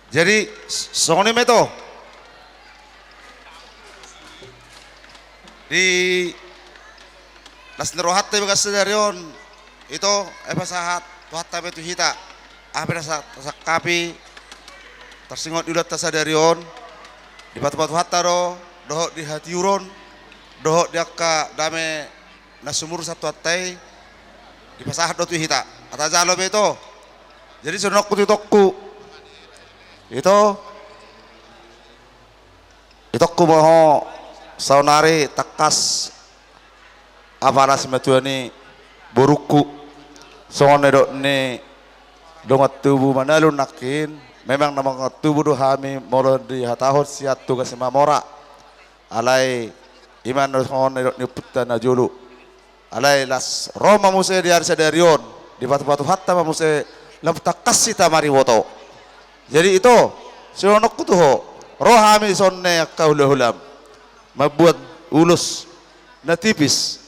Jadi Sony Meto di las nerohat tayo kasadarion itu epasahat tuhat tayo itu hita apira sa kapi tersingot ulat tasadarion di batu-batu hataro dohok di hatiuron dohok dia ka dame nasumur satu atai di pasahat do tu hita ata jalo itu jadi sunok kutitokku itu ku moho saunari takas apa nasi matuani buruku songon dok ni dongat tubuh mana lu nakin memang nama tubuh do hami molo di hatahot siat tugas mamora alai iman songon dok ni putana julu alai las Roma muse di arsa darion di batu-batu hatta muse lam takas sita mari woto. Jadi itu sonok ku tuh rohami sonne kaulah membuat ulus na tipis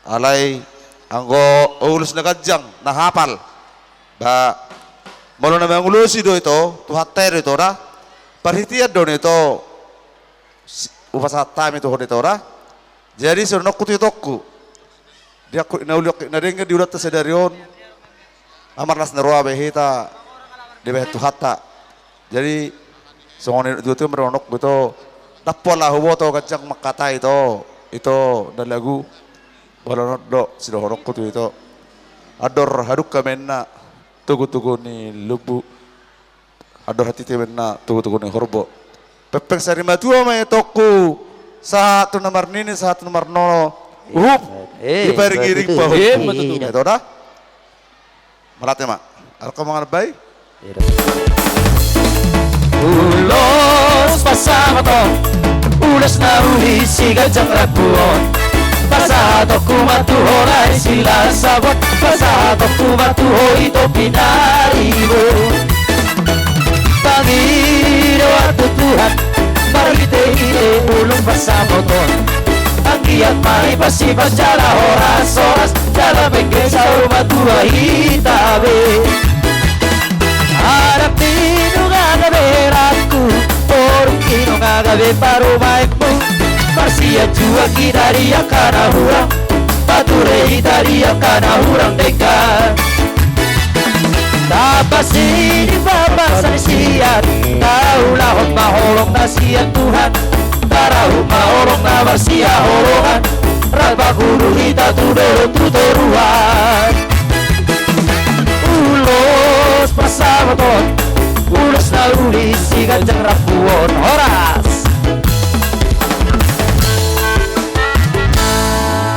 alai anggo ulus na kajang na hapal ba molo na mangulusi do ito tuhater ito ra perhitian do nito upasata mi to ito ra jadi sonok ku titokku dia ku inaulok na denga diulat sa darion amarnas na roa behita di betu hatta jadi songon itu meronok beto tapola hubo to kacang makata itu dan lagu balonot do sido horok kutu itu ador haduk kamenna tugu-tugu ni lubu ador hati temenna tugu-tugu ni horbo pepeng sari matua me toku satu nomor nini satu nomor nol di giring pahu itu dah malatnya mak alko mangan baik ulos pasama to ulas na uli si gajang rapuon pasado kumatuho na sila sabot pasado kumatuho ito pinaribo Panginoon at Tuhan marite ulong pasama to ang iyat maipasipas jala oras jala bengkesa umatuha hitabe harap dino nga gaberatku porong kino nga gabe parumaikmu Marsia jua kidari yang kana hurang Pature hitari yang kana hurang dekat Tapasi di babasan siat Taulah hot mahorong na siat Tuhan Tarahut mahorong na Marsia horongan Rabak huru hita tudoro tutoruhan